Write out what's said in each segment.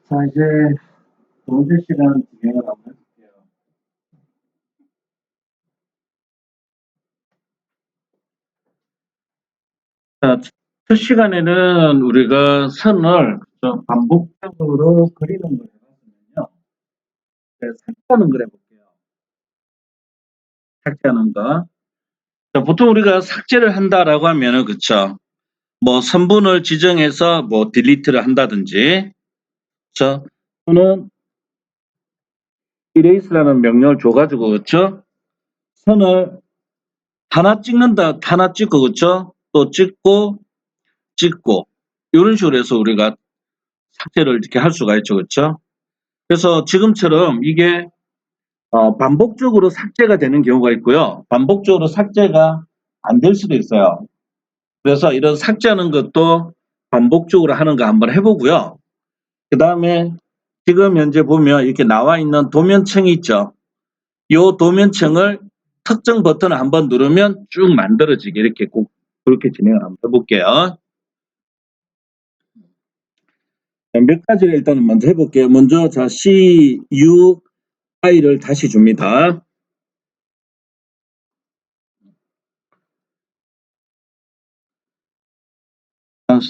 자, 이제 번째 시간 진행을 한번 해볼게요. 자, 첫 시간에는 우리가 선을 좀 반복적으로 그리는 걸 해봤으면요. 삭제하는 걸 해볼게요. 삭제하는 거. 자, 보통 우리가 삭제를 한다라고 하면은, 그쵸. 뭐, 선분을 지정해서 뭐, 딜리트를 한다든지, 그쵸. 또는 erase라는 명령을 줘가지고, 그쵸. 선을 하나 찍는다, 하나 찍고, 그쵸. 또 찍고, 이런 식으로 해서 우리가 삭제를 이렇게 할 수가 있죠. 그렇죠? 그래서 지금처럼 이게 반복적으로 삭제가 되는 경우가 있고요. 반복적으로 삭제가 안 될 수도 있어요. 그래서 이런 삭제하는 것도 반복적으로 하는 거 한번 해보고요. 그 다음에 지금 현재 보면 이렇게 나와 있는 도면층이 있죠. 이 도면층을 특정 버튼을 한번 누르면 쭉 만들어지게 이렇게 꼭 그렇게 진행을 한번 해볼게요. 몇 가지를 일단 먼저 해볼게요. 먼저 자 CUI를 다시 줍니다.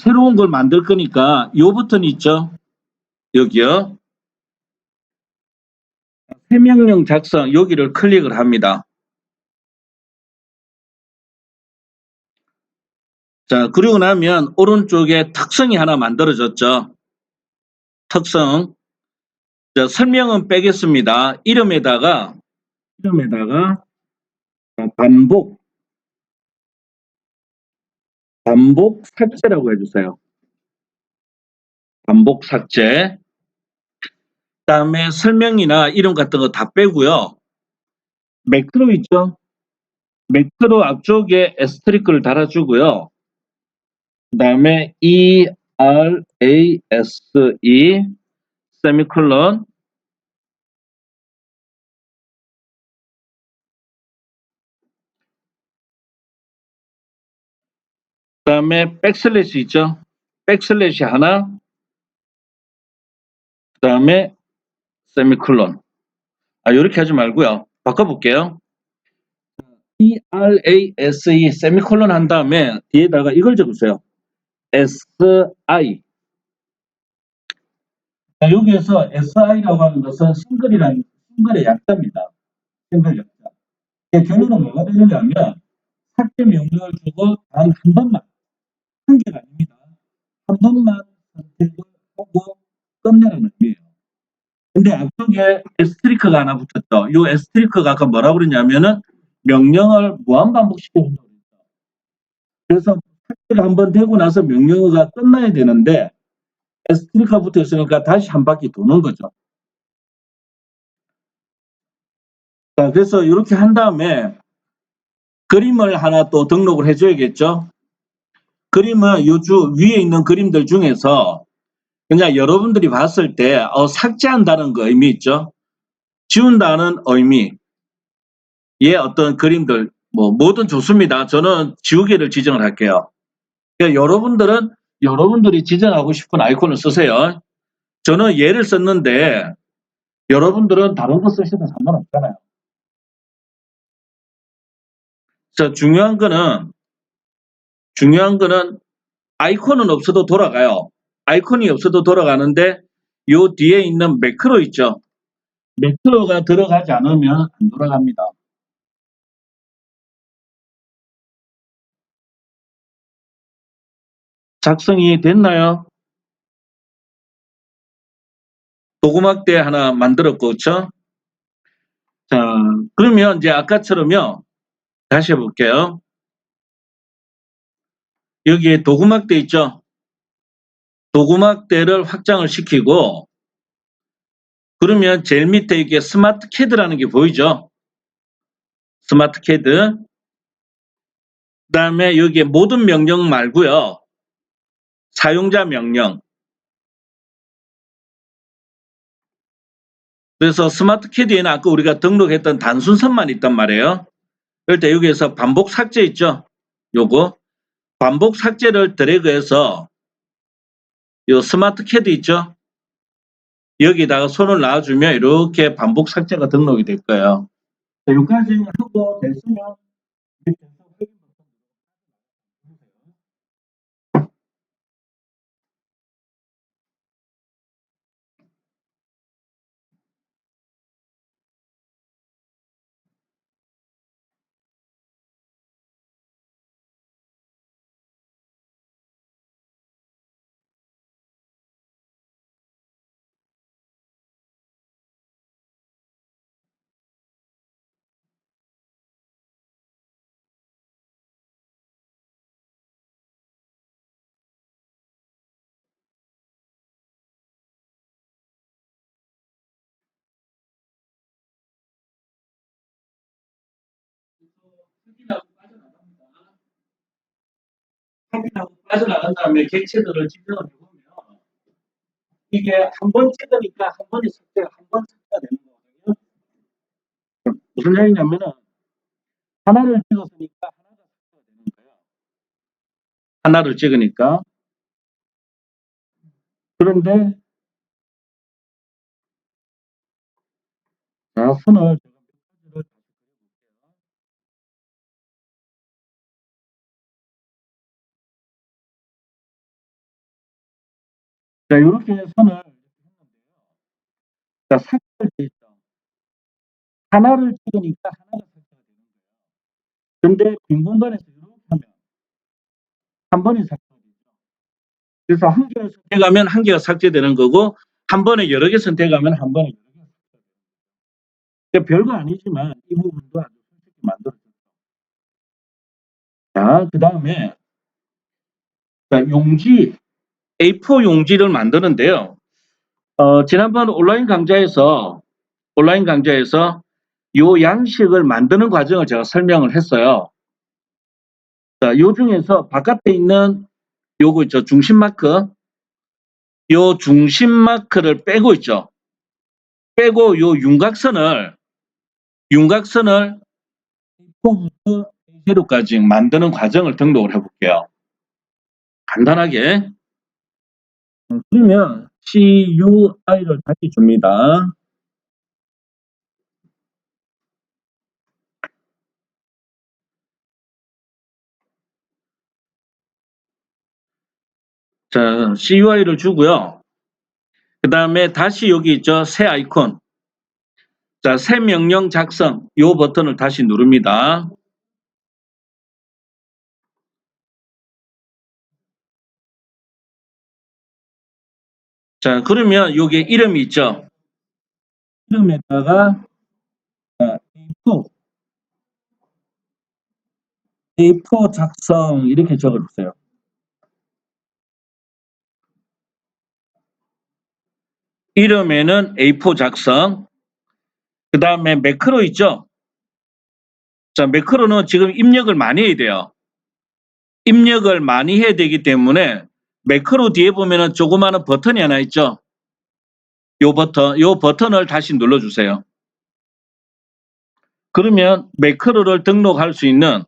새로운 걸 만들 거니까 요 버튼 있죠? 여기요. 새 명령 작성 여기를 클릭을 합니다. 자, 그리고 나면 오른쪽에 특성이 하나 만들어졌죠. 특성. 자, 설명은 빼겠습니다. 이름에다가 반복 삭제라고 해주세요. 반복 삭제. 그다음에 설명이나 이름 같은 거 다 빼고요. 매크로 있죠? 매크로 앞쪽에 에스테리크를 달아주고요. 그다음에 ERASE 세미콜론 그다음에 백슬래시 있죠? 백슬래시 하나 그다음에 세미콜론 이렇게 하지 말고요. 바꿔볼게요. ERASE 세미콜론 한 다음에 뒤에다가 이걸 적으세요. SI 여기에서 SI라고 하는 것은 싱글의 약자입니다. 싱글 약자. 결론은 뭐가 되느냐면 삭제 명령을 주고 단 한 번만 한 개가 아닙니다. 한 번만 선택을 하고 끝내라는 의미예요. 근데 앞쪽에 에스트리크가 하나 붙었죠. 이 에스트리크가 아까 뭐라고 그랬냐면은 명령을 무한반복시켜준다고 그랬죠. 그래서 삭제가 한번 되고 나서 명령어가 끝나야 되는데 에스트리크가 붙어 있으니까 다시 한 바퀴 도는 거죠. 자, 그래서 이렇게 한 다음에 그림을 하나 또 등록을 해줘야겠죠. 그림은 요주 위에 있는 그림들 중에서 그냥 여러분들이 봤을 때 삭제한다는 거 의미 있죠. 지운다는 의미 예, 어떤 그림들 뭐든 좋습니다. 저는 지우개를 지정을 할게요. 그러니까 여러분들이 지정하고 싶은 아이콘을 쓰세요. 저는 얘를 썼는데 여러분들은 다른 거 쓰셔도 상관없잖아요. 자, 중요한 거는 아이콘은 없어도 돌아가요. 아이콘이 없어도 돌아가는데 요 뒤에 있는 매크로 있죠. 매크로가 들어가지 않으면 안 돌아갑니다. 작성이 됐나요? 도구막대 하나 만들었고, 그렇죠? 자, 그러면 이제 아까처럼요. 다시 해볼게요. 여기에 도구막대 있죠? 도구막대를 확장을 시키고 그러면 제일 밑에 이게 스마트 캐드라는 게 보이죠? 스마트 캐드. 그 다음에 여기에 모든 명령 말고요. 사용자 명령. 그래서 스마트 캐드에는 아까 우리가 등록했던 단순선만 있단 말이에요. 그럴 때 여기에서 반복 삭제 있죠? 요거. 반복 삭제를 드래그해서 요 스마트 캐드 있죠? 여기다가 손을 놔주면 이렇게 반복 삭제가 등록이 될 거예요. 여기까지 하고 됐으면 확인하고 빠져나간 다음에 객체들을 지정을 해보면 이게 한 번 찍으니까 한 번에 삭제가 한 번 삭제가 되는 거거든요. 무슨 얘기냐면은 하나를 찍었으니까 하나가 삭제가 되는 거예요. 하나를 찍으니까. 그런데 자, 선을 자, 이렇게 선을 자, 삭제를 돼 있죠. 하나를 찍으니까 하나가 삭제가 되는 거예요. 근데 빈 공간에서 이렇게 하면 한 번에 삭제가 되죠. 그래서 한 개를 선택하면 한 개가 삭제되는 거고 한 번에 여러 개 선택하면 한 번에 여러 개가 삭제가 되는 거예요. 그러니까 별거 아니지만 이 부분도 아주 솔직히 만들어졌죠. 자, 그 다음에 용지 A4 용지를 만드는데요. 지난번 온라인 강좌에서 요 양식을 만드는 과정을 제가 설명을 했어요. 자, 요 중에서 바깥에 있는 요거 있죠. 중심 마크. 요 중심 마크를 빼고 있죠. 빼고 요 윤곽선을 A부터 A제로까지 만드는 과정을 등록을 해볼게요. 간단하게. 그러면 CUI를 다시 줍니다. 자, CUI를 주고요. 그 다음에 다시 여기 있죠. 새 아이콘. 자, 새 명령 작성. 요 버튼을 다시 누릅니다. 자, 그러면 여기에 이름이 있죠. 이름에다가 A4 작성 이렇게 적어주세요. 이름에는 A4 작성. 그 다음에 매크로 있죠. 자, 매크로는 지금 입력을 많이 해야 돼요. 입력을 많이 해야 되기 때문에 매크로 뒤에 보면은 조그마한 버튼이 하나 있죠. 요 버튼을 다시 눌러주세요. 그러면 매크로를 등록할 수 있는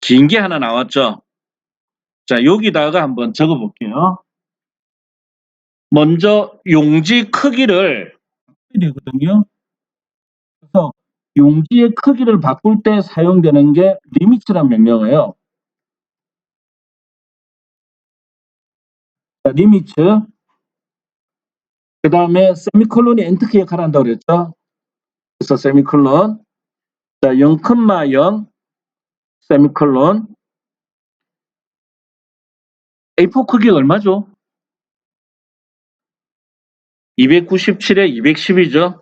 긴 게 하나 나왔죠. 자, 여기다가 한번 적어 볼게요. 먼저 용지 크기를 되거든요. 그래서 용지의 크기를 바꿀 때 사용되는 게 리미트란 명령어예요. 자, 리미트. 그 다음에 세미콜론이 엔터키에 가란다고 그랬죠. 그래서 세미콜론. 자, 0,0 세미콜론. A4 크기가 얼마죠? 297에 210이죠.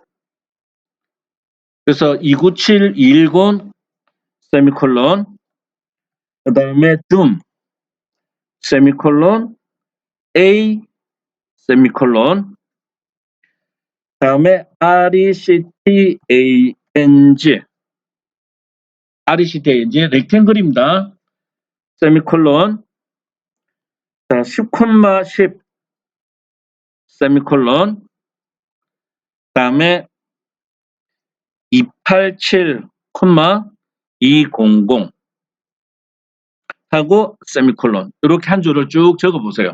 그래서 297, 210 세미콜론. 그 다음에 줌 세미콜론 A 세미콜론. 다음에 RECTANG 렉탱글입니다. 세미콜론. 자, 10,10 세미콜론. 다음에 287,200 하고 세미콜론. 이렇게 한 줄을 쭉 적어 보세요.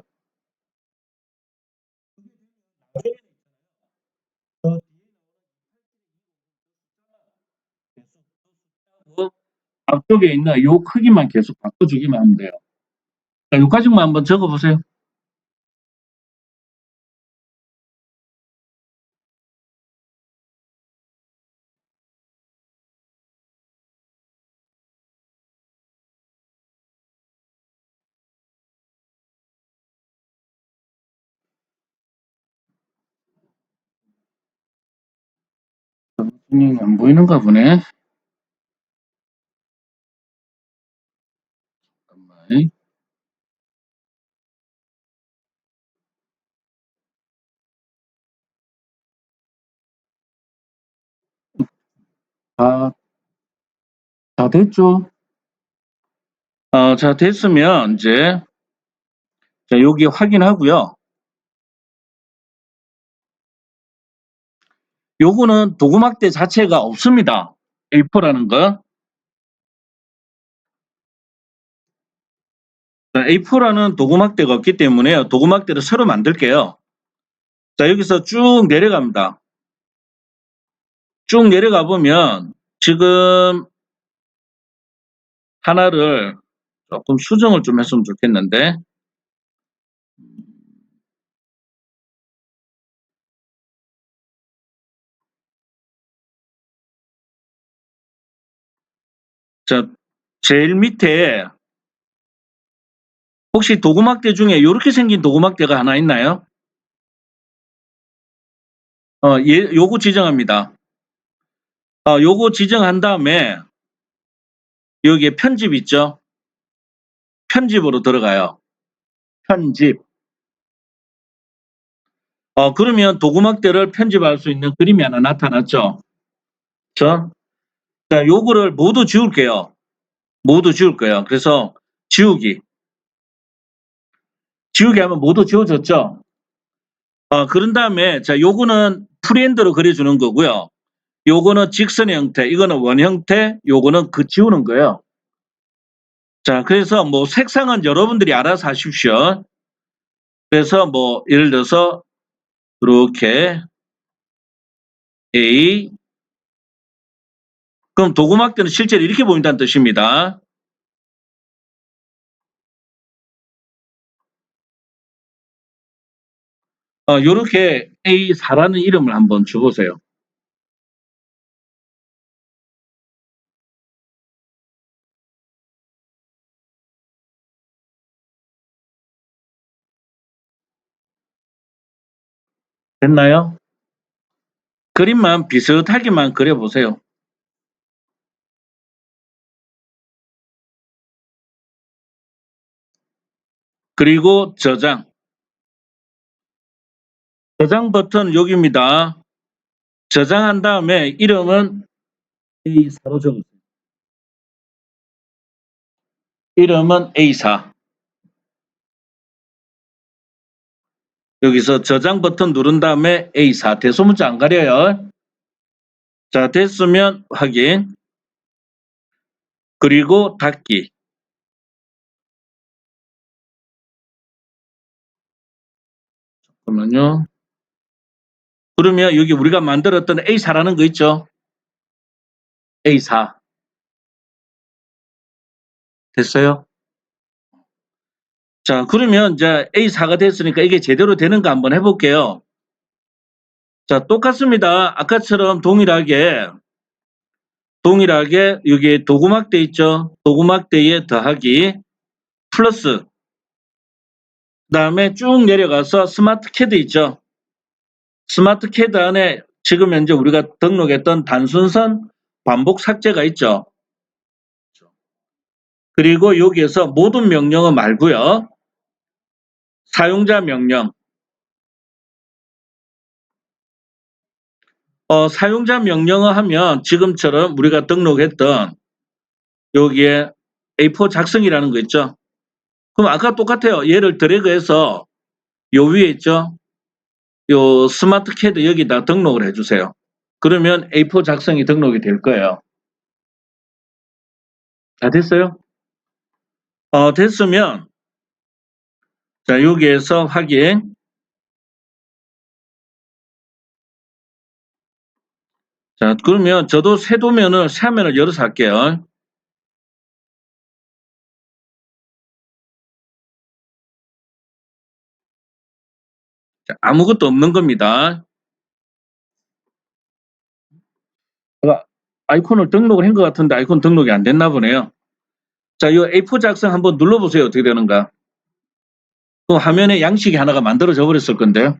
앞쪽에 있는 요 크기만 계속 바꿔주기만 하면 돼요. 자, 요까지만 한번 적어보세요. 안 보이는가 보네. 잠깐만. 다, 다 됐죠? 자, 됐으면 이제 자, 여기 확인하고요. 요거는 도구막대 자체가 없습니다. A4라는 거. A4라는 도구막대가 없기 때문에 도구막대를 새로 만들게요. 자, 여기서 쭉 내려갑니다. 쭉 내려가 보면 지금 하나를 조금 수정을 좀 했으면 좋겠는데 자, 제일 밑에 혹시 도구막대 중에 이렇게 생긴 도구막대가 하나 있나요? 요거 지정합니다. 요거 지정한 다음에 여기에 편집 있죠? 편집으로 들어가요. 편집. 그러면 도구막대를 편집할 수 있는 그림이 하나 나타났죠? 자, 요거를 모두 지울게요. 모두 지울 거예요. 그래서 지우기. 지우기 하면 모두 지워졌죠? 그런 다음에 자, 요거는 프리핸드로 그려주는 거고요. 요거는 직선의 형태, 이거는 원 형태, 요거는 그 지우는 거예요. 자, 그래서 뭐 색상은 여러분들이 알아서 하십시오. 그래서 뭐 예를 들어서 이렇게 A 그럼 도구막대는 실제로 이렇게 보인다는 뜻입니다. 요렇게 A4라는 이름을 한번 줘보세요. 됐나요? 그림만 비슷하게만 그려보세요. 그리고 저장. 저장 버튼 여기입니다. 저장한 다음에 이름은 A4로 적으세요. 이름은 A4. 여기서 저장 버튼 누른 다음에 A4. 대소문자 안 가려요. 자, 됐으면 확인. 그리고 닫기. 잠깐만요. 그러면 여기 우리가 만들었던 A4라는 거 있죠? A4. 됐어요? 자, 그러면 이제 A4가 됐으니까 이게 제대로 되는가 한번 해볼게요. 자, 똑같습니다. 아까처럼 동일하게 여기 도구막대 있죠? 도구막대에 더하기 플러스 그다음에 쭉 내려가서 스마트 캐드 있죠? 스마트 캐드 안에 지금 현재 우리가 등록했던 단순선 반복 삭제가 있죠? 그리고 여기에서 모든 명령어 말고요. 사용자 명령. 사용자 명령어 하면 지금처럼 우리가 등록했던 여기에 A4 작성이라는 거 있죠? 그럼 아까 똑같아요. 얘를 드래그해서 요 위에 있죠? 요 스마트 캐드 여기다 등록을 해주세요. 그러면 A4 작성이 등록이 될 거예요. 다 됐어요? 됐으면 자, 여기에서 확인. 자, 그러면 저도 새 화면을 열어서 할게요. 아무것도 없는 겁니다. 제가 아이콘을 등록을 한 것 같은데 아이콘 등록이 안 됐나 보네요. 자, 이 A4 작성 한번 눌러보세요. 어떻게 되는가. 그 화면에 양식이 하나가 만들어져 버렸을 건데요.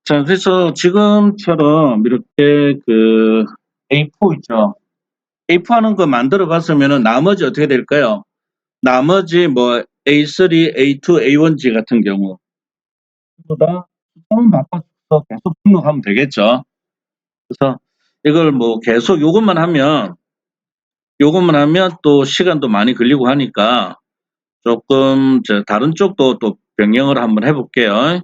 자, 그래서 지금처럼 이렇게 그 A4 있죠. A4 하는 거 만들어 봤으면은 나머지 어떻게 될까요? 나머지 뭐 A3, A2, A1G 같은 경우 보다 숫자만 바꿔서 계속 등록하면 되겠죠. 그래서 이걸 뭐 계속 요것만 하면 또 시간도 많이 걸리고 하니까 조금 다른 쪽도 또 변경을 한번 해볼게요.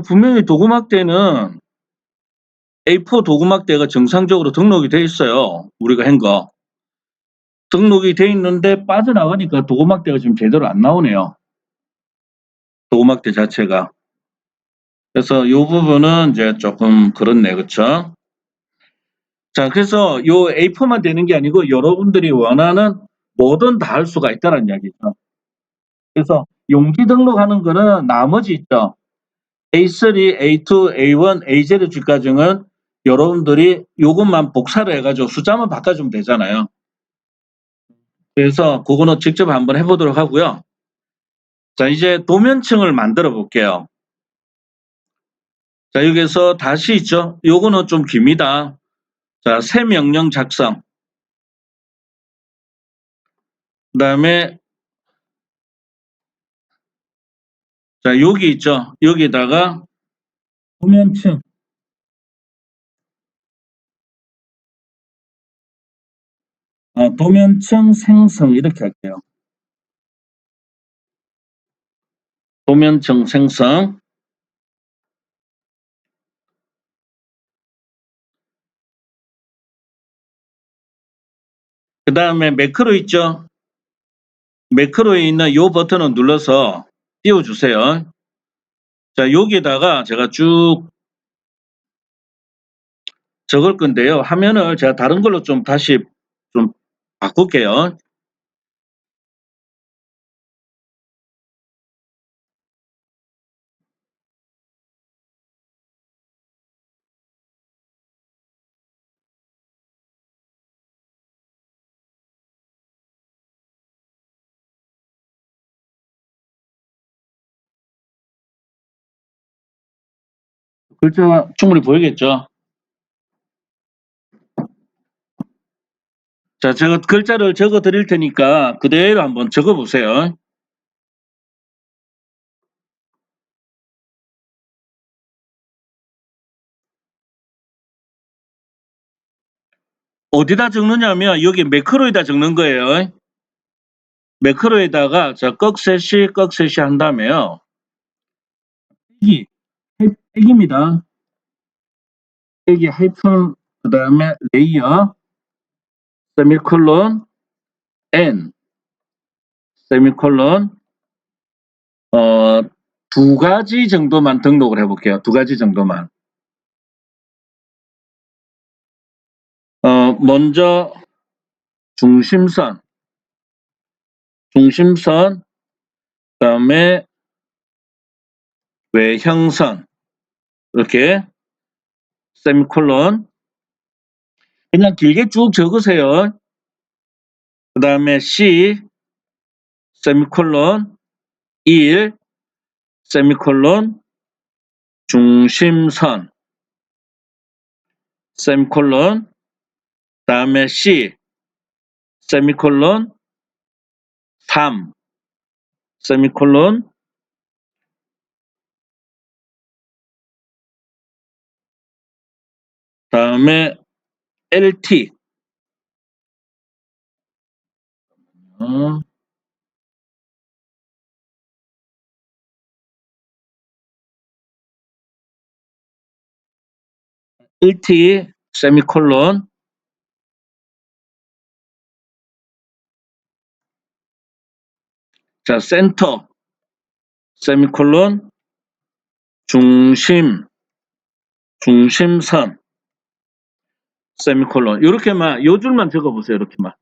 분명히 도구막대는 A4 도구막대가 정상적으로 등록이 돼 있어요. 우리가 한 거. 등록이 돼 있는데 빠져나가니까 도구막대가 지금 제대로 안 나오네요. 도구막대 자체가. 그래서 이 부분은 이제 조금 그렇네, 그쵸? 자, 그래서 요 A4만 되는 게 아니고 여러분들이 원하는 뭐든 다 할 수가 있다는 이야기죠. 그래서 용지 등록하는 거는 나머지 있죠. A3, A2, A1, A0 과정은 여러분들이 요것만 복사를 해가지고 숫자만 바꿔주면 되잖아요. 그래서 그거는 직접 한번 해보도록 하고요. 자, 이제 도면층을 만들어 볼게요. 자, 여기서 다시 있죠. 요거는 좀 깁니다. 자, 새 명령 작성. 그 다음에 자, 여기 있죠. 여기다가 도면층. 도면층 생성 이렇게 할게요. 도면층 생성. 그 다음에 매크로 있죠. 매크로에 있는 요 버튼을 눌러서 띄워주세요. 자, 여기에다가 제가 쭉 적을 건데요. 화면을 제가 다른 걸로 좀 다시 좀 바꿀게요. 글자 충분히 보이겠죠? 자, 제가 글자를 적어 드릴 테니까 그대로 한번 적어 보세요. 어디다 적느냐면 여기 매크로에다 적는 거예요. 매크로에다가 자, 꺽쇠시 한 다음에요. 핵입니다. 핵이 하이픈 그 다음에 레이어 세미콜론 N 세미콜론 두 가지 정도만 등록을 해볼게요. 두 가지 정도만. 먼저 중심선, 그다음에 외형선 이렇게 세미콜론 그냥 길게 쭉 적으세요. 그다음에 C 세미콜론 1 세미콜론 중심선 세미콜론 다음에 C 세미콜론 3 세미콜론 다음에 LT LT 세미콜론 자 센터 세미콜론 중심선 세미콜론 이렇게만 요 줄만 적어보세요. 이렇게만.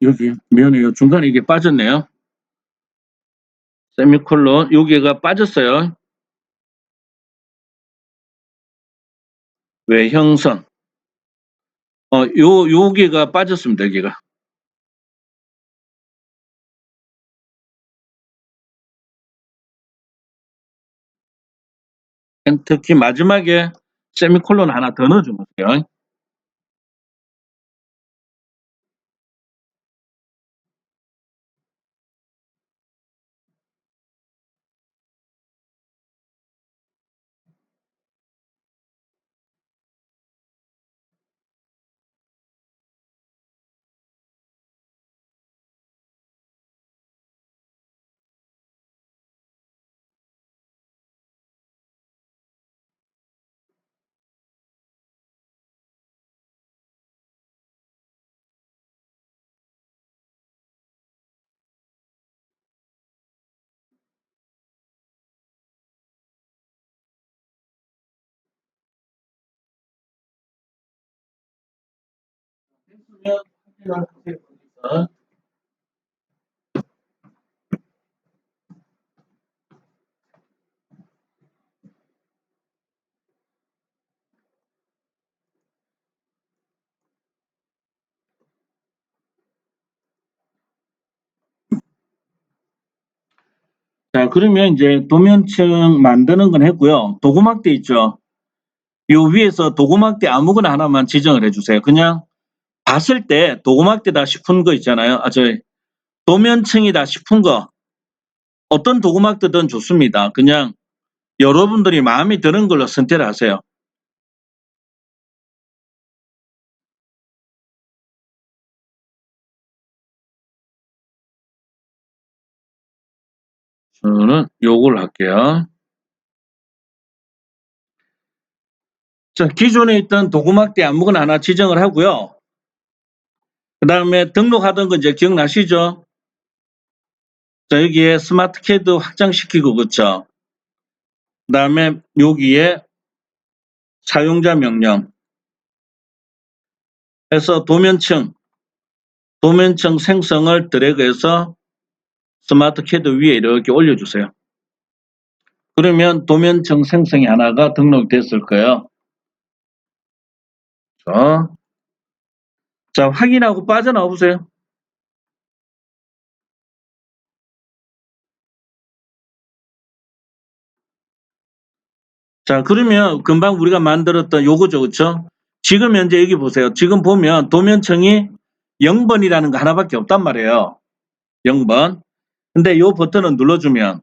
여기 미안해요. 중간에 이게 빠졌네요. 세미콜론 여기가 빠졌어요. 외형선 여기가 빠졌습니다. 여기가. 특히 마지막에 세미콜론 하나 더 넣어주세요. 자, 그러면 이제 도면층 만드는 건 했고요. 도구막대 있죠. 요 위에서 도구막대 아무거나 하나만 지정을 해주세요. 그냥 봤을 때 도구막대다 싶은 거 있잖아요. 도면층이다 싶은 거 어떤 도구막대든 좋습니다. 그냥 여러분들이 마음에 드는 걸로 선택을 하세요. 저는 요걸 할게요. 자, 기존에 있던 도구막대 아무거나 하나 지정을 하고요. 그 다음에 등록하던 거 이제 기억나시죠? 자, 여기에 스마트 CAD 확장시키고, 그쵸? 그 다음에 여기에 사용자 명령 해서 도면층 생성을 드래그해서 스마트 CAD 위에 이렇게 올려주세요. 그러면 도면층 생성이 하나가 등록됐을 거예요. 자, 확인하고 빠져나와 보세요. 자, 그러면 금방 우리가 만들었던 요거죠, 그쵸? 지금 현재 여기 보세요. 지금 보면 도면층이 0번이라는 거 하나밖에 없단 말이에요. 0번. 근데 요 버튼을 눌러주면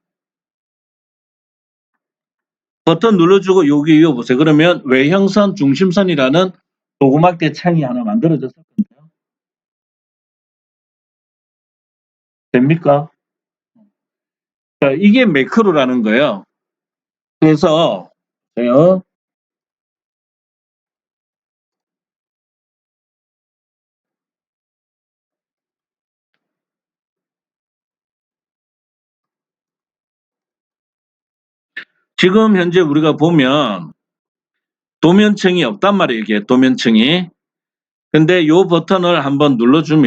버튼 눌러주고 여기 이어 보세요. 그러면 외형선 중심선이라는 도구막대 창이 하나 만들어졌을 건데요. 됩니까? 자, 이게 매크로라는 거예요. 그래서 지금 현재 우리가 보면 도면층이 없단 말이에요. 이게 도면층이. 근데 요 버튼을 한번 눌러주고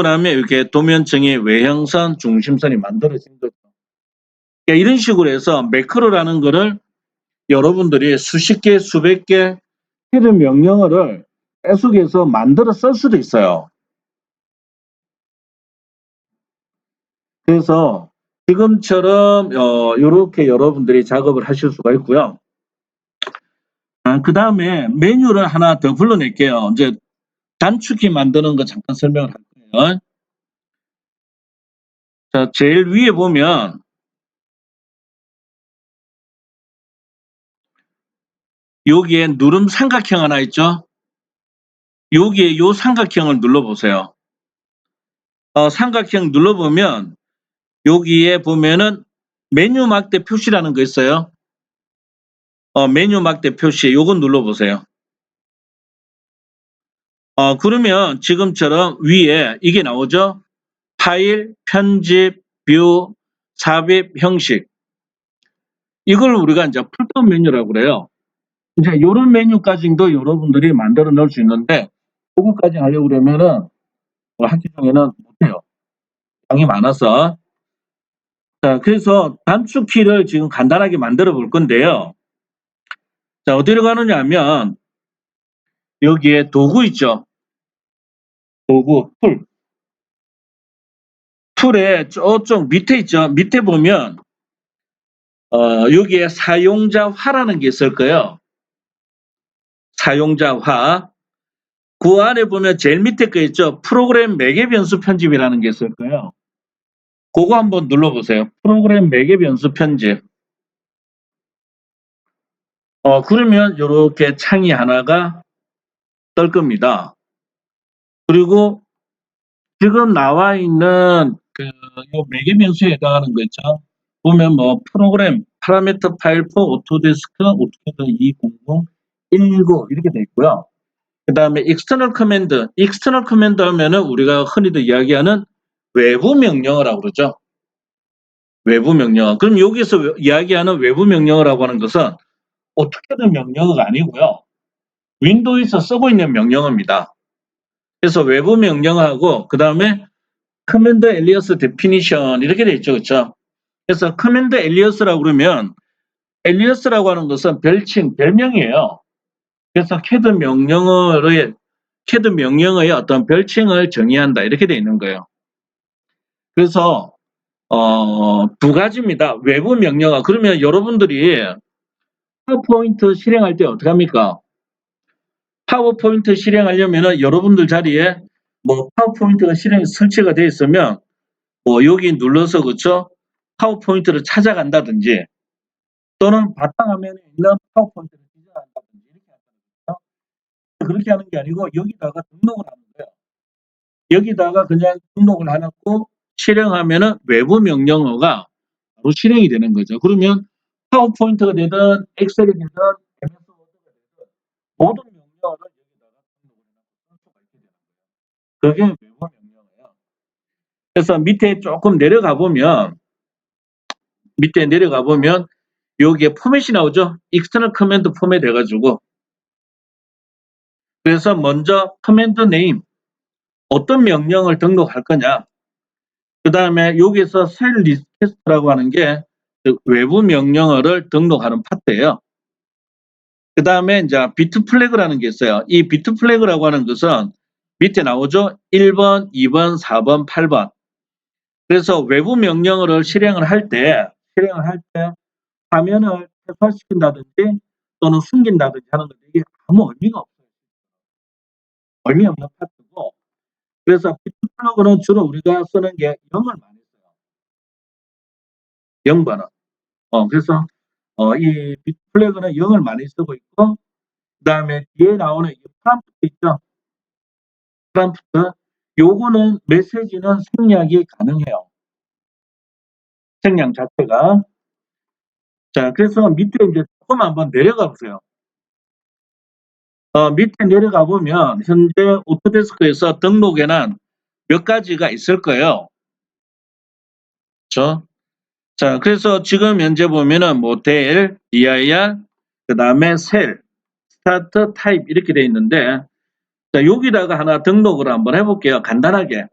나면 이렇게 도면층이 외형선, 중심선이 만들어진 거죠. 그러니까 이런 식으로 해서 매크로라는 거를 여러분들이 수십 개, 수백 개 헤드 명령어를 계속해서 만들어 쓸 수도 있어요. 그래서 지금처럼 이렇게 여러분들이 작업을 하실 수가 있고요. 그 다음에 메뉴를 하나 더 불러낼게요. 이제 단축키 만드는 거 잠깐 설명을 할게요. 자, 제일 위에 보면 여기에 누름 삼각형 하나 있죠? 여기에 요 삼각형을 눌러보세요. 삼각형 눌러보면 여기에 보면은 메뉴 막대 표시라는 거 있어요. 메뉴 막대 표시 요거 눌러보세요. 그러면 지금처럼 위에 이게 나오죠? 파일, 편집, 뷰, 삽입, 형식. 이걸 우리가 이제 풀톱 메뉴라고 그래요. 이제 요런 메뉴까지도 여러분들이 만들어 넣을 수 있는데 요거까지 하려고 그러면은 학기 중에는 못해요. 양이 많아서. 자, 그래서 단축키를 지금 간단하게 만들어 볼 건데요. 자, 어디로 가느냐 하면 여기에 도구 있죠? 도구, 툴. 툴에 저쪽 밑에 있죠? 밑에 보면 여기에 사용자화라는 게 있을 거예요. 사용자화. 그 안에 보면 제일 밑에 거 있죠? 프로그램 매개 변수 편집이라는 게 있을 거예요. 그거 한번 눌러보세요. 프로그램 매개 변수 편집. 그러면 이렇게 창이 하나가 뜰 겁니다. 그리고 지금 나와 있는 요 매개 변수에 해당하는 거 있죠? 보면 뭐 프로그램, 파라미터 파일 4 오토데스크, 오토캐드 2019 이렇게 돼 있고요. 그 다음에 external command 하면은 우리가 흔히들 이야기하는 외부 명령어라고 그러죠. 외부 명령어. 그럼 여기서 이야기하는 외부 명령어라고 하는 것은 오토캐드 명령어가 아니고요. 윈도우에서 쓰고 있는 명령어입니다. 그래서 외부 명령어하고 그 다음에 command alias definition 이렇게 돼 있죠. 그렇죠? 그래서 command alias라고 그러면 alias라고 하는 것은 별칭, 별명이에요. 그래서 CAD 명령어의 어떤 별칭을 정의한다 이렇게 돼 있는 거예요. 그래서 두 가지입니다. 외부 명령어. 그러면 여러분들이 파워포인트 실행할 때 어떻게 합니까? 파워포인트 실행하려면 여러분들 자리에 뭐 파워포인트가 설치가 되어 있으면 뭐 여기 눌러서 그렇죠? 파워포인트를 찾아간다든지 또는 바탕화면에 있는 파워포인트를 지정한다든지 이렇게 하잖아요. 그렇게 하는 게 아니고 여기다가 등록을 하는 거예요. 여기다가 그냥 등록을 해놓고 실행하면은 외부 명령어가 바로 실행이 되는 거죠. 그러면 파워포인트가 되든 엑셀이 되든 MS 워드가 되든 모든 명령어를 여기다가 등록을 해놓고 쓸 수가 있게 되는 거예요. 그게 외부 명령어예요. 그래서 밑에 조금 내려가 보면 여기에 포맷이 나오죠. external command 포맷 해가지고 그래서 먼저 command name 어떤 명령을 등록할 거냐. 그 다음에 여기서 셀 리퀘스트라고 하는 게 외부 명령어를 등록하는 파트예요. 그 다음에 이제 비트 플래그라는 게 있어요. 이 비트 플래그라고 하는 것은 밑에 나오죠. 1번, 2번, 4번, 8번. 그래서 외부 명령어를 실행을 할 때 화면을 퇴소시킨다든지 또는 숨긴다든지 하는 것 이게 아무 의미가 없어요. 의미 없는 파트고. 그래서 비트 플래그는 주로 우리가 쓰는 게 0을 많이 써요. 0번은. 그래서 이 비트 플래그는 0을 많이 쓰고 있고 그 다음에 뒤에 나오는 이 프롬프트 있죠. 프롬프트 요거는 메시지는 생략이 가능해요. 생략 자체가. 자, 그래서 밑에 이제 조금 한번 내려가 보세요. 밑에 내려가 보면 현재 오토데스크에서 등록에는 몇 가지가 있을 거예요. 그렇죠? 자, 그래서 지금 현재 보면은 델, dir, 그 다음에 셀, 스타트, 타입 이렇게 돼 있는데 자, 여기다가 하나 등록을 한번 해볼게요. 간단하게.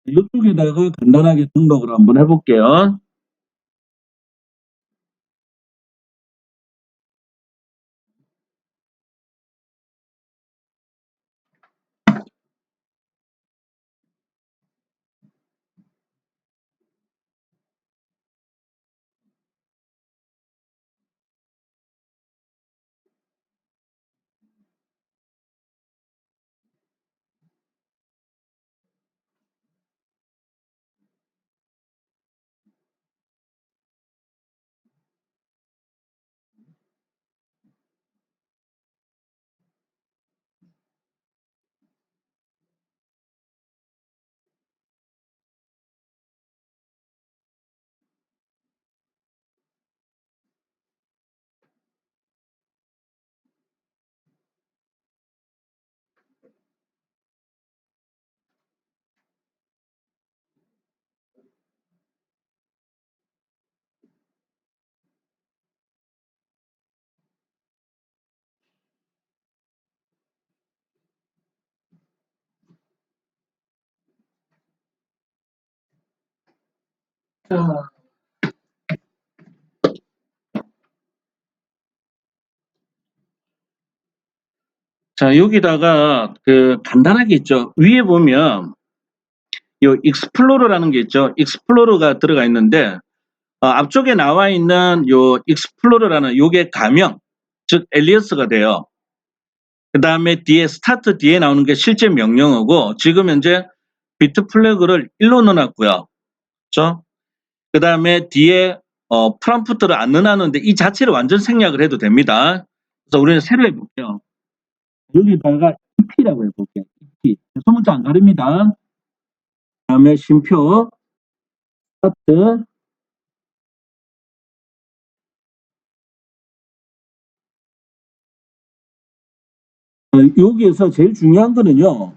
이쪽에다가 간단하게 등록을 한번 해볼게요. 자, 여기다가 간단하게 있죠. 위에 보면 요 익스플로러라는 게 있죠. 익스플로러가 들어가 있는데 앞쪽에 나와 있는 요 익스플로러라는 요게 가명, 즉 엘리어스가 돼요. 그 다음에 뒤에 스타트 뒤에 나오는 게 실제 명령어고 지금 현재 비트 플래그를 1로 넣어놨고요. 그렇죠? 그 다음에 뒤에 프롬프트를 안 넣어놨는데 이 자체를 완전 생략을 해도 됩니다. 그래서 우리는 새로 해볼게요. 여기다가 EP라고 해볼게요. EP. 소문자 안 가립니다. 그 다음에 쉼표, 스타트, 여기에서 제일 중요한 거는요.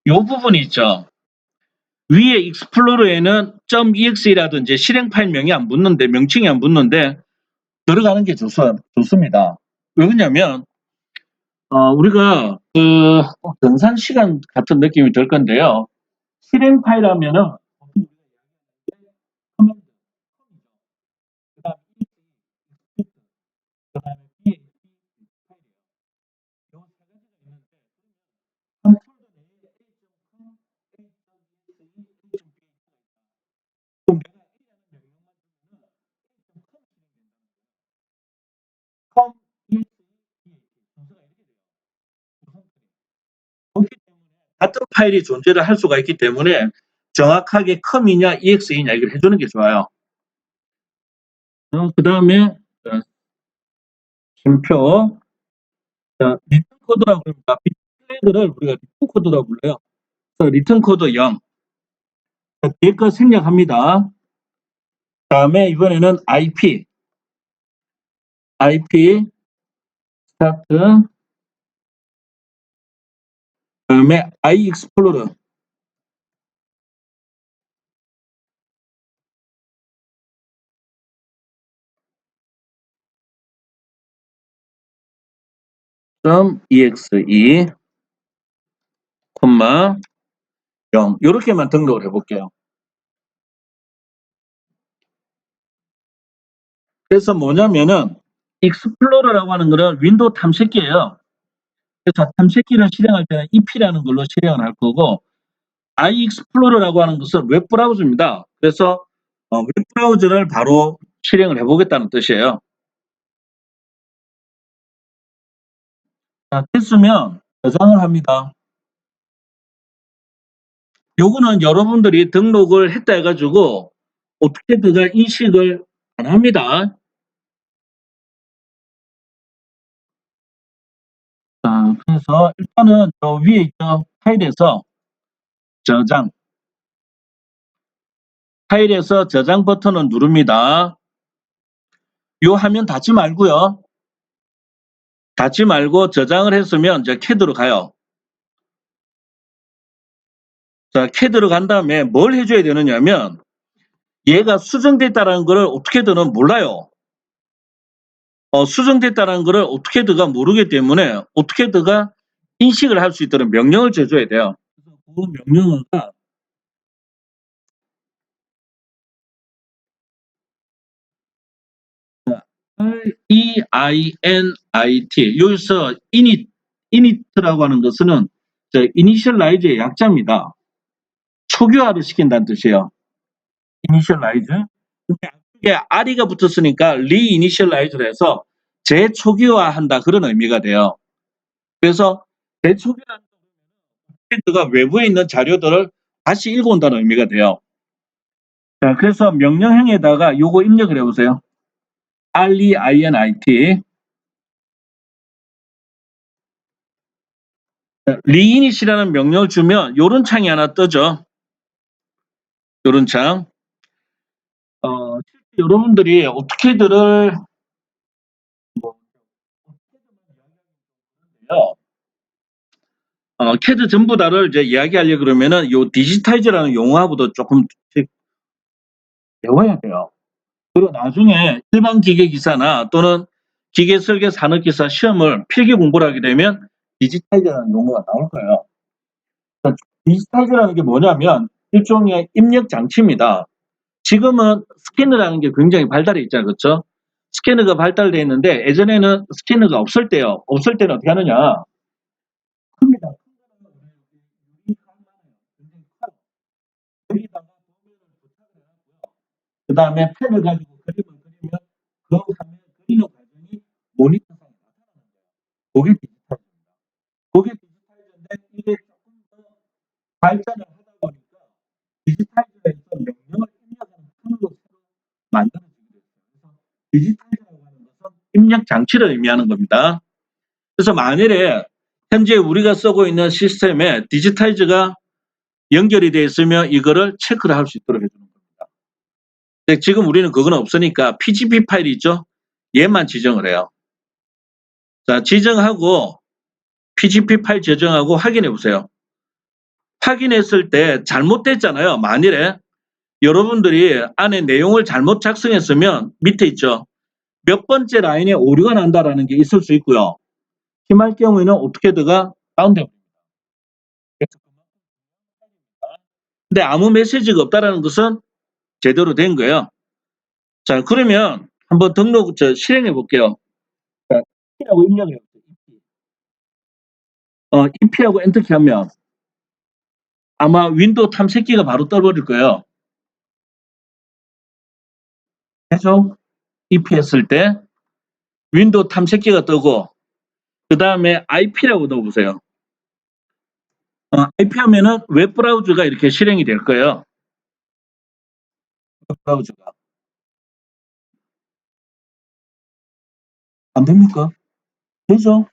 요 부분이 있죠. 위에 익스플로러에는 .exe라든지 실행 파일명이 안 붙는데 명칭이 안 붙는데 들어가는 게 좋습니다. 왜 그러냐면 우리가 등산 시간 같은 느낌이 들 건데요. 실행 파일 하면은 같은 파일이 존재를 할 수가 있기 때문에 정확하게 컴이냐 exe냐 이걸 해주는 게 좋아요. 그 다음에 쉼표 리턴 코드라고 합니다. 비트 플래그를 우리가 리턴 코드라고 불러요. 그래서 리턴 코드 0 뒤에 거 생략합니다. 다음에 이번에는 IP 스타트 그다음에 iExplorer .exe 콤마 0 이렇게만 등록을 해볼게요. 그래서 뭐냐면은 익스플로러라고 하는 거는 윈도우 탐색기예요. 그래서 탐색기를 실행할 때는 EP라는 걸로 실행을 할 거고 iExplore라고 하는 것은 웹브라우저입니다. 그래서 웹브라우저를 바로 실행을 해보겠다는 뜻이에요. 자, 됐으면 저장을 합니다. 요거는 여러분들이 등록을 했다 해가지고 어떻게 들어갈 인식을 안 합니다. 자, 그래서 일단은 저 위에 있죠. 파일에서 저장. 파일에서 저장 버튼을 누릅니다. 요 화면 닫지 말고요. 닫지 말고 저장을 했으면 이제 캐드로 가요. 자, 캐드로 간 다음에 뭘 해줘야 되느냐면 얘가 수정됐다는 걸 어떻게든은 몰라요. 수정됐다는 걸 어떻게든가 모르기 때문에 어떻게든가 인식을 할 수 있도록 명령을 줘줘야 돼요. 그 명령어가 REINIT 여기서 init라고 하는 것은 이니셜라이즈의 약자입니다. 초기화를 시킨다는 뜻이에요. 이니셜라이즈. 근데 앞에 R이가 붙었으니까 리이니셜라이즈를 해서 재초기화한다 그런 의미가 돼요. 그래서 재초기화하는 가 외부에 있는 자료들을 다시 읽어온다는 의미가 돼요. 자, 그래서 명령형에다가 요거 입력을 해보세요. REINIT 리이닛이라는 명령을 주면 요런 창이 하나 뜨죠. 요런 창. 여러분들이 어떻게들을 캐드 전부 다를 이제 이야기하려 그러면은 요 디지타이즈라는 용어하고도 조금 배워야 돼요. 그리고 나중에 일반 기계 기사나 또는 기계 설계 산업 기사 시험을 필기 공부를 하게 되면 디지타이즈라는 용어가 나올 거예요. 디지타이즈라는 게 뭐냐면 일종의 입력 장치입니다. 지금은 스캐너라는 게 굉장히 발달해 있잖아요. 그렇죠? 스캐너가 발달돼 있는데 예전에는 스캐너가 없을 때요. 없을 때는 어떻게 하느냐? 큽니다. 여기다가 그 다음에 펜을 가지고 그림을 그리면 그 화면 그리는 과정이 모니터상에 나타나는 거예요. 그게 디지털입니다. 그게 디지털인데 이게 조금 더 발전을 하다 보니까 디지털에서 명령을 입력하는 툴로 만들어지게 됐어요. 그래서 디지털이라고 하는 것은 입력 장치를 의미하는 겁니다. 그래서 만일에 현재 우리가 쓰고 있는 시스템에 디지타이즈가 연결이 되어 있으면 이거를 체크를 할 수 있도록 해주는 겁니다. 근데 지금 우리는 그건 없으니까 PGP 파일이 있죠? 얘만 지정을 해요. 자, 지정하고 PGP 파일 지정하고 확인해 보세요. 확인했을 때 잘못됐잖아요. 만일에 여러분들이 안에 내용을 잘못 작성했으면 밑에 있죠. 몇 번째 라인에 오류가 난다라는 게 있을 수 있고요. 심할 경우에는 어떻게든가 다운됩니다. 근데 아무 메시지가 없다라는 것은 제대로 된 거예요. 자, 그러면 한번 등록 실행해 볼게요. 자, EP라고 입력해요. EP하고 엔터키 하면 아마 윈도우 탐색기가 바로 떠버릴 거예요. 계속 EP 했을 때 윈도우 탐색기가 뜨고 그 다음에 IP라고 넣어보세요. IP 하면은 웹브라우저가 이렇게 실행이 될 거예요. 웹브라우저가. 안 됩니까? 되죠?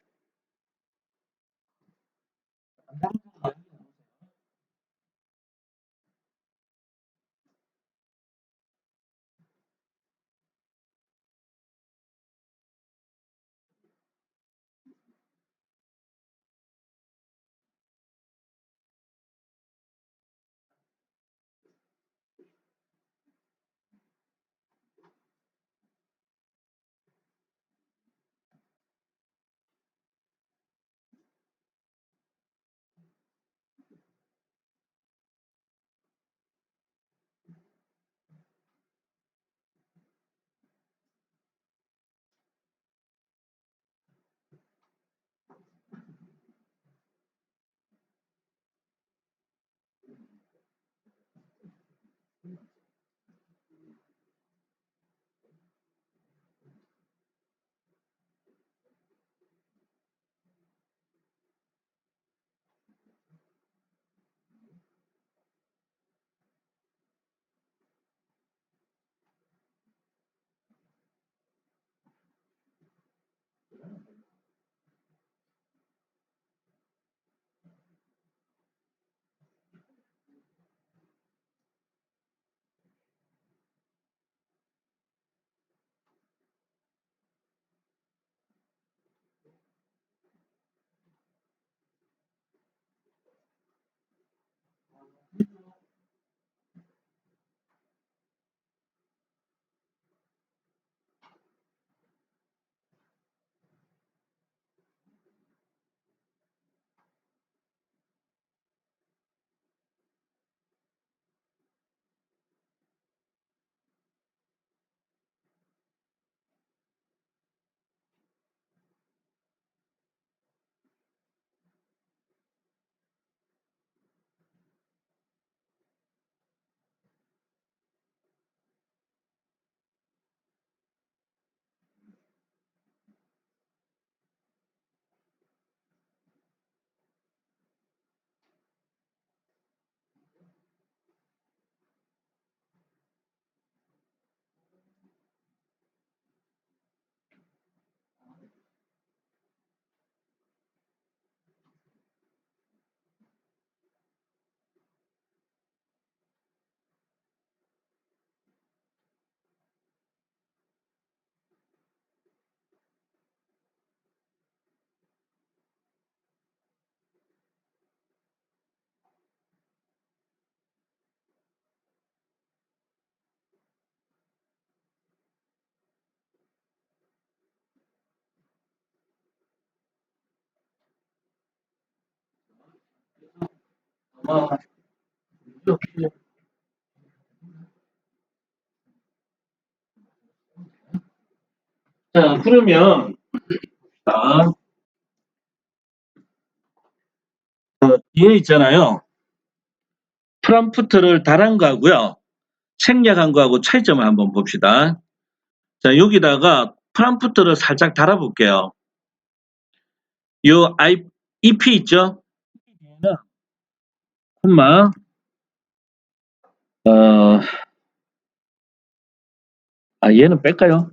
자, 그러면, 자, 뒤에 있잖아요. 프롬프트를 달한 거하고요. 생략한 거하고 차이점을 한번 봅시다. 자, 여기다가 프롬프트를 살짝 달아볼게요. 요 EP 있죠? 얘는 콤마, 어, 얘는 뺄까요?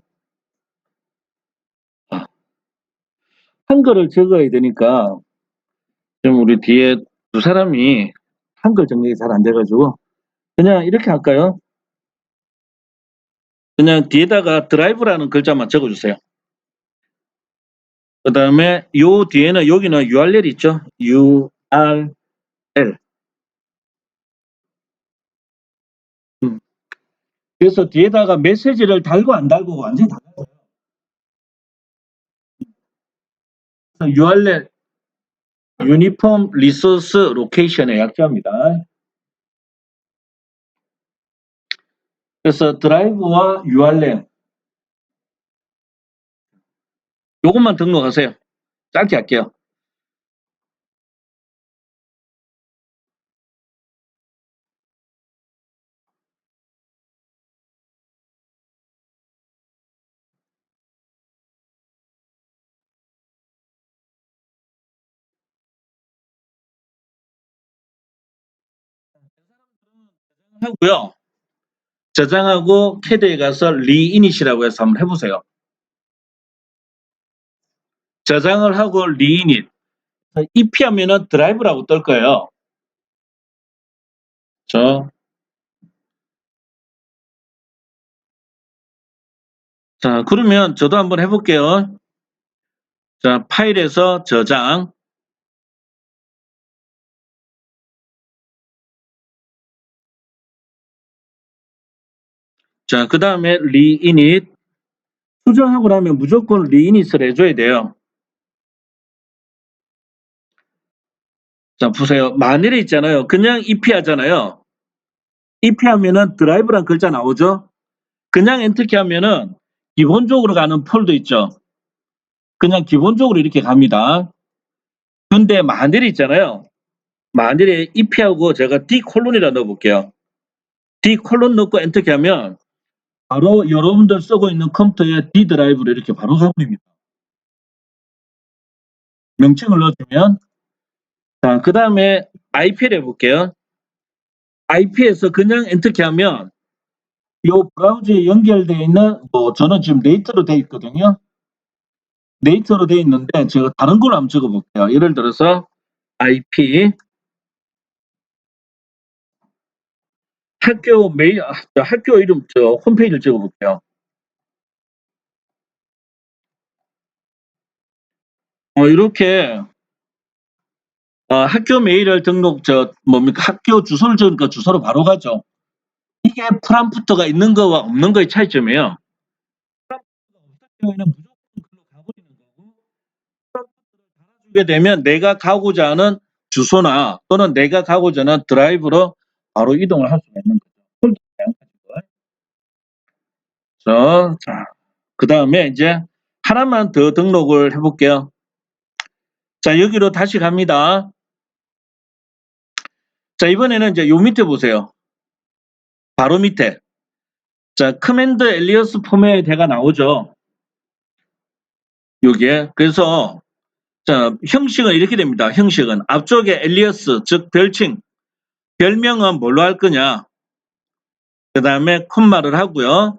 한글을 적어야 되니까, 좀 우리 뒤에 두 사람이 한글 정리가 잘 안 돼가지고, 그냥 이렇게 할까요? 그냥 뒤에다가 드라이브라는 글자만 적어주세요. 그 다음에 요 뒤에는 여기는 URL 있죠? URL. 그래서 뒤에다가 메시지를 달고 안 달고 완전히 달라요. URL 유니폼 리소스 로케이션의 약자입니다. 그래서 드라이브와 URL 요것만 등록하세요. 짧게 할게요. 하고요. 저장하고 캐드에 가서 리이닛이라고 해서 한번 해보세요. 저장을 하고 리이닛. EP 하면은 드라이브라고 뜰 거예요. 자, 그러면 저도 한번 해볼게요. 자, 파일에서 저장. 자, 그 다음에 리이닛. 수정하고 나면 무조건 리이닛을 해줘야 돼요. 자, 보세요. 만일에 있잖아요. 그냥 EP 하잖아요. EP 하면은 드라이브란 글자 나오죠? 그냥 엔터키 하면은 기본적으로 가는 폴더 있죠? 그냥 기본적으로 이렇게 갑니다. 근데 만일에 있잖아요. 만일에 EP하고 제가 D 콜론이라 넣어볼게요. D 콜론 넣고 엔터키 하면 바로 여러분들 쓰고 있는 컴퓨터에 D 드라이브로 이렇게 바로 가버립니다. 명칭을 넣어주면 자, 그 다음에 IP를 해볼게요. IP에서 그냥 엔터키 하면 이 브라우저에 연결되어 있는 저는 지금 네이트로 되어 있거든요. 네이트로 되어 있는데 제가 다른 걸로 한번 적어볼게요. 예를 들어서 IP 학교 메일 학교 이름 홈페이지를 적어볼게요. 이렇게 학교 메일을 등록 뭡니까 학교 주소를 적으니까 주소로 바로 가죠. 이게 프롬프트가 있는 거와 없는 거의 차이점이에요. 프롬프트가 없을 경우에는 무조건 글로 가버리는 거고 프롬프트를 달아주게 되면 내가 가고자 하는 주소나 또는 내가 가고자 하는 드라이브로 바로 이동을 할 수가 있는 거죠. 자, 그 다음에 이제 하나만 더 등록을 해볼게요. 자, 여기로 다시 갑니다. 자, 이번에는 이제 요 밑에 보세요. 바로 밑에. 자, 커맨드 엘리어스 포맷에가 나오죠. 요게. 그래서, 자, 형식은 이렇게 됩니다. 형식은. 앞쪽에 엘리어스, 즉, 별칭. 별명은 뭘로 할 거냐. 그 다음에 콤마를 하고요.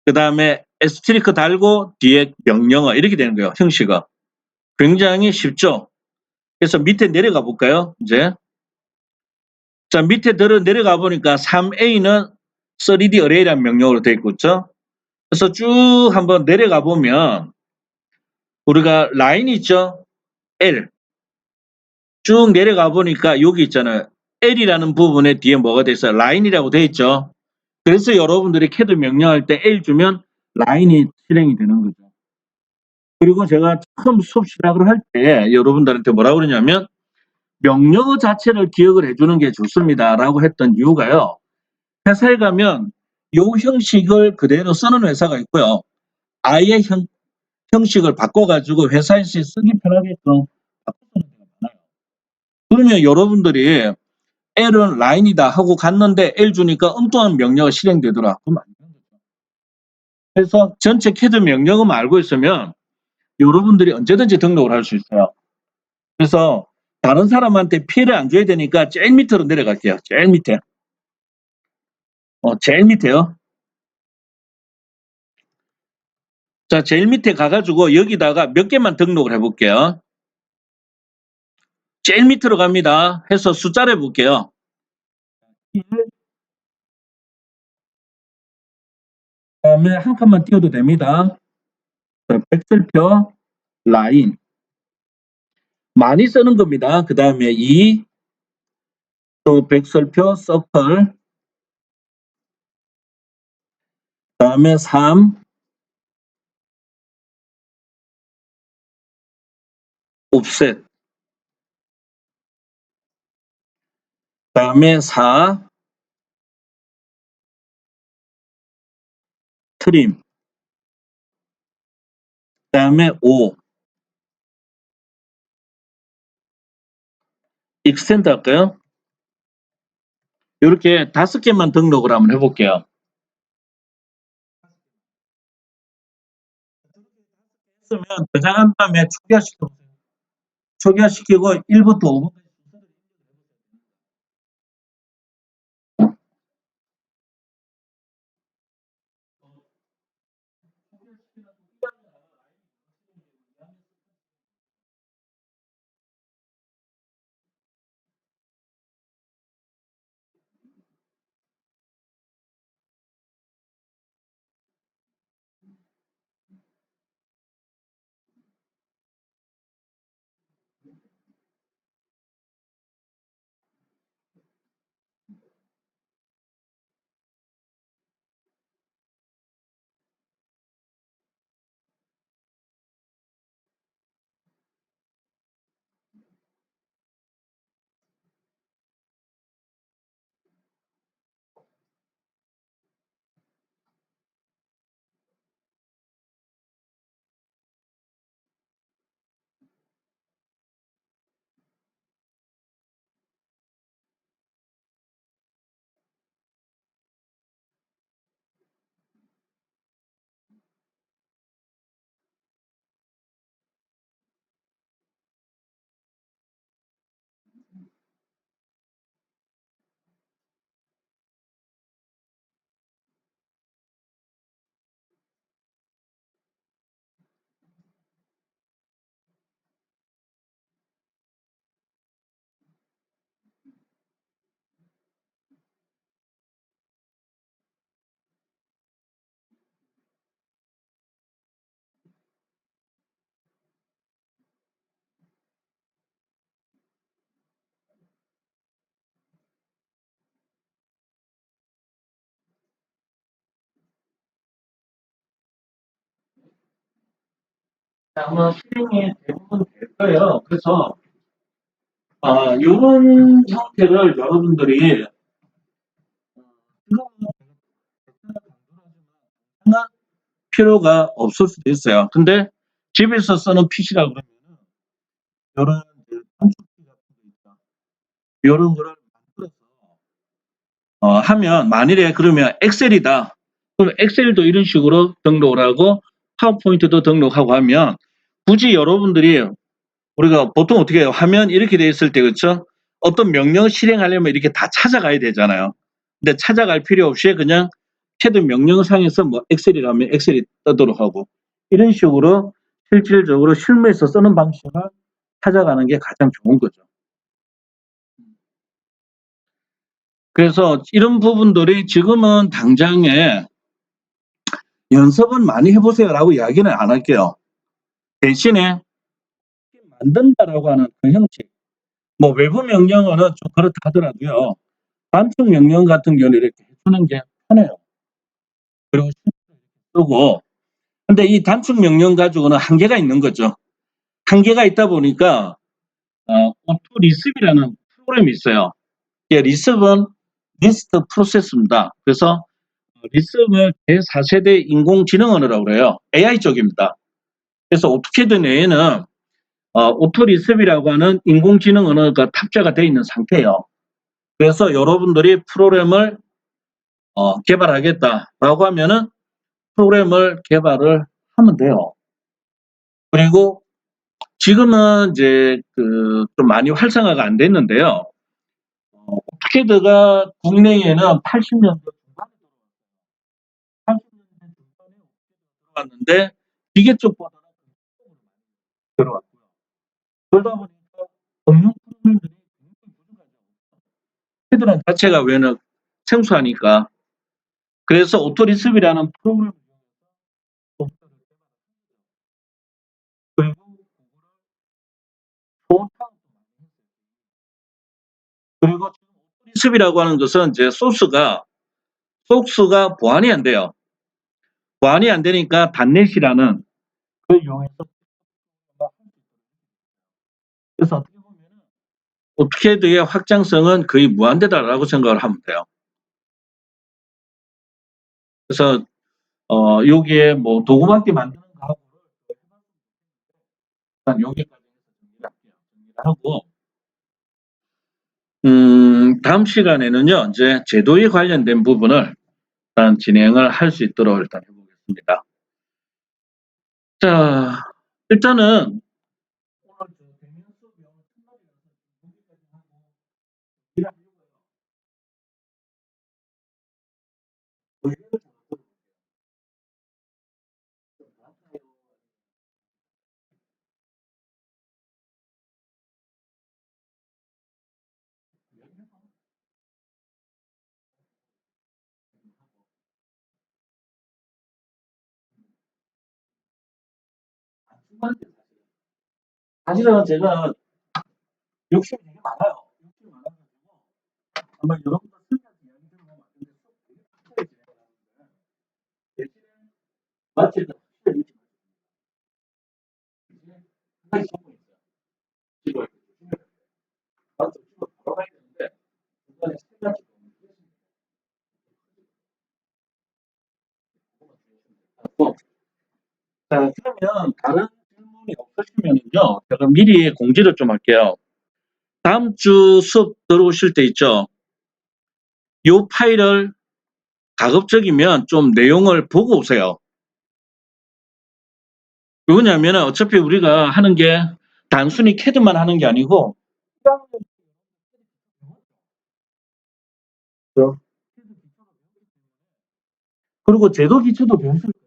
그 다음에 에스트리크 달고 뒤에 명령어. 이렇게 되는 거예요. 형식은. 굉장히 쉽죠. 그래서 밑에 내려가 볼까요? 이제. 자, 밑에 내려가 보니까 3A는 3D Array라는 명령어로 되어 있고 있죠. 그래서 쭉 한번 내려가 보면 우리가 라인이 있죠. L. 쭉 내려가 보니까 여기 있잖아요. L이라는 부분에 뒤에 뭐가 돼 있어요? 라인이라고 돼 있죠. 그래서 여러분들이 캐드 명령할 때 L 주면 라인이 실행이 되는 거죠. 그리고 제가 처음 수업 시작을 할 때 여러분들한테 뭐라고 그러냐면 명령어 자체를 기억을 해주는 게 좋습니다라고 했던 이유가요. 회사에 가면 요 형식을 그대로 쓰는 회사가 있고요. 아예 형식을 바꿔가지고 회사에서 쓰기 편하게끔 바꾸는 데가 많아요. 그러면 여러분들이 L은 라인이다 하고 갔는데 L 주니까 엉뚱한 명령어 실행되더라. 그럼 안 되는 거죠. 그래서 전체 CAD 명령어만 알고 있으면 여러분들이 언제든지 등록을 할 수 있어요. 그래서 다른 사람한테 피해를 안 줘야 되니까 제일 밑으로 내려갈게요. 제일 밑에. 제일 밑에요. 자, 제일 밑에 가가지고 여기다가 몇 개만 등록을 해볼게요. 제일 밑으로 갑니다. 해서 숫자를 해볼게요. 그다음에 한 칸만 띄워도 됩니다. 백설표, 라인. 많이 쓰는 겁니다. 그 다음에 2, 또 백설표, 서클. 그 다음에 3, 옵셋. 그 다음에 4, 트림. 그 다음에 5, 익스텐드 할까요? 이렇게 5개만 등록을 한번 해볼게요. 했으면 저장한 다음에 초기화시켜보세요. 초기화시키고 1부터 5부까지 아마 실행이 대부분 될 거예요. 그래서 이런 형태를 여러분들이 하나 필요가 없을 수도 있어요. 근데 집에서 쓰는 PC라 그러면 이런 단축키 같은 거 있죠. 이런 거를 만들어서 하면 만일에 그러면 엑셀이다. 그럼 엑셀도 이런 식으로 등록을 하고 파워포인트도 등록하고 하면 굳이 여러분들이 우리가 보통 어떻게 해요? 화면 이렇게 돼 있을 때 그렇죠? 어떤 명령 실행하려면 이렇게 다 찾아가야 되잖아요. 근데 찾아갈 필요 없이 그냥 CAD 명령상에서 뭐 엑셀이라면 엑셀이 뜨도록 하고 이런 식으로 실질적으로 실무에서 쓰는 방식을 찾아가는 게 가장 좋은 거죠. 그래서 이런 부분들이 지금은 당장에 연습은 많이 해보세요라고 이야기는 안 할게요. 대신에 만든다라고 하는 그 형식, 뭐 외부 명령어는 좀 그렇다 하더라도요. 단축 명령 같은 경우는 이렇게 해주는 게 편해요. 그리고 쓰고, 근데 이 단축 명령 가지고는 한계가 있는 거죠. 한계가 있다 보니까 오토 리습이라는 프로그램이 있어요. 예, 리습은 리스트 프로세스입니다. 그래서 리습을 제4세대 인공지능 언어라고 그래요. AI 쪽입니다. 그래서 어떻게든 얘는 오토 리습이라고 하는 인공지능 언어가 탑재가 되어 있는 상태예요. 그래서 여러분들이 프로그램을 개발하겠다라고 하면은 프로그램을 개발을 하면 돼요. 그리고 지금은 이제 좀 많이 활성화가 안 됐는데요. 오토캐드가 국내에는 80년대 중반에 80년대 중반에 들어왔는데 기계 쪽보다는 들어왔고요. 그러다 보니까 업무 프로그램들이 굉장히 부족하죠. 캐드란 자체가 왜는 생소하니까. 그래서 오토리습이라는 프로그램을 그리고 그리고 오토리습이라고 하는 것은 이제 소스가 보안이 안 돼요. 보안이 안 되니까 단넷이라는 그걸 이용해서 그래서 어떻게 보면 오토캐드의 확장성은 거의 무한대다라고 생각을 하면 돼요. 그래서 여기에 뭐 도구막기 만드는 가구를 일단 여기까지 정리를 하고 다음 시간에는요 이제 제도에 관련된 부분을 일단 진행을 할 수 있도록 일단 해보겠습니다. 자, 일단은 오늘 대면 수업이 여기까지 하고 사실은 제가 욕심이 되게 많아요. 욕심이 많아가지고 아마 여러분들 스님한테 이야기 들어보면 되게 확실히 진행하는데 대신에 마치 확실히 한 가지 소문이 있어요. 집을 맞죠? 집을 바로 가야 되는데 중간에 세 가지 자, 그러면 다른 질문이 없으시면요. 제가 미리 공지를 좀 할게요. 다음 주 수업 들어오실 때 있죠. 요 파일을 가급적이면 좀 내용을 보고 오세요. 왜냐하면 어차피 우리가 하는 게 단순히 캐드만 하는 게 아니고 그리고 제도 기초도 배웠을 거예요.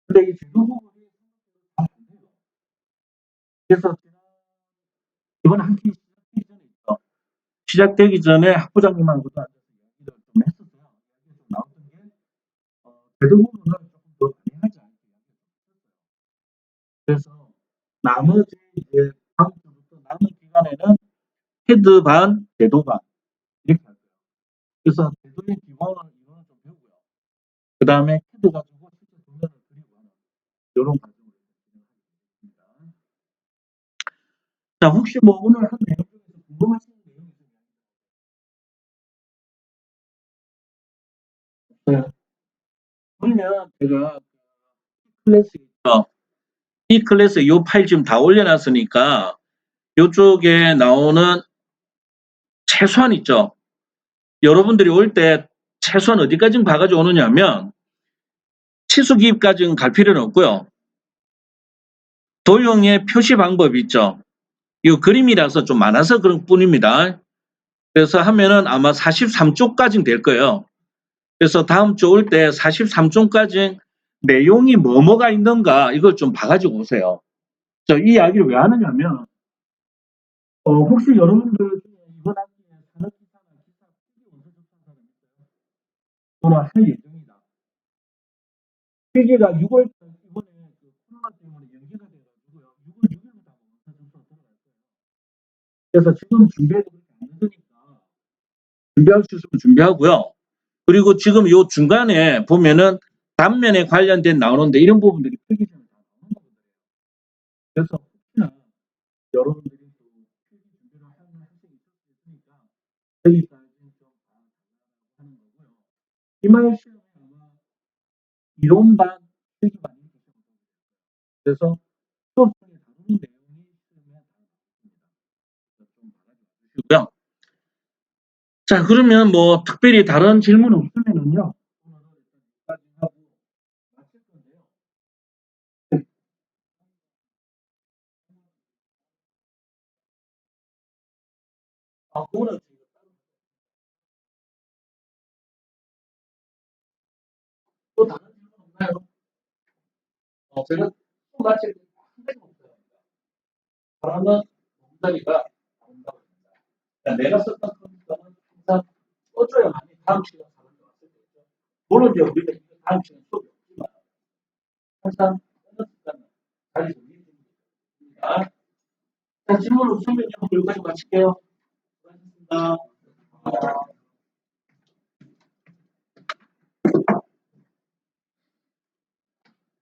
근데 이 제도 부분이 안 돼요. 그래서 이번 학기 시작되기 전에 있죠. 시작되기 전에 학부장님하고도 앉아서 얘기를 좀 했었어요. 좀 나왔던 게 제도 부분은 조금 더 많이 하지 않을까. 그래서 나머지 이제 다음 주부터 남은 기간에는 헤드 반, 제도 반 이렇게 할 거예요. 그래서 제도의 기본을 이거는 좀 배우고요. 그 다음에 헤드 가지고 실제 도면을 그리고 하는 이런 과정을 진행하겠습니다. 자, 혹시 뭐 오늘 한 내용 중에서 궁금하신 내용이 있으면 그러면 제가 클래스 있죠. 이 클래스 이 파일 지금 다 올려놨으니까 이쪽에 나오는 최소한 있죠. 여러분들이 올 때 최소한 어디까지 봐가지고 오느냐면 치수 기입까지는 갈 필요는 없고요. 도형의 표시 방법이 있죠. 이 그림이라서 좀 많아서 그런 뿐입니다. 그래서 하면은 아마 43쪽까지는 될 거예요. 그래서 다음 주 올 때 43쪽까지 내용이 뭐가 있는가 이걸 좀 봐가지고 오세요. 이 이야기를 왜 하느냐면 혹시 여러분들 중에 이번 학기에 산업기사나 기사 필기 원서 접수한 사람 있어요? 오늘 할 예정이다. 필기가 6월 이번에 코로나 때문에 연기가 돼가지고요. 6월 6일부터 원서 접수가 들어갈 거예요. 그래서 지금 준비해도 그렇게 안 늦으니까 준비할 수 있으면 준비하고요. 그리고 지금 요 중간에 보면은 단면에 관련된 나오는데 이런 부분들이 필기 전에 다 나오는 거거든요. 그래서 혹시나 여러분들이 여기까지 좀 하는 거고요. 기말 시험에 아마 이론반, 실기반이 있으시면 그래서 수업 중에 다루는 내용이 있으면 다 나옵니다. 좀 받아주시고요. 자, 그러면 뭐 특별히 다른 질문 없으면은요. 오늘은 여기까지 하고 마칠 건데요. 그거는 또 다른 질문 없나요? 제가 또 마칠 때한 가지 없어요. 바람은 몽다리가 나온다고 합니다. 그러니까 내가 썼던 컴퓨터는 항상 꺼줘야만이 다음 시간 사람이 왔을 때 있죠. 물론 이제 우리가 다음 시간 수업이 없지만 항상 어느 시간은 자리 정리됩니다. 자, 질문 없으면 여기까지 마칠게요. 수고하셨습니다.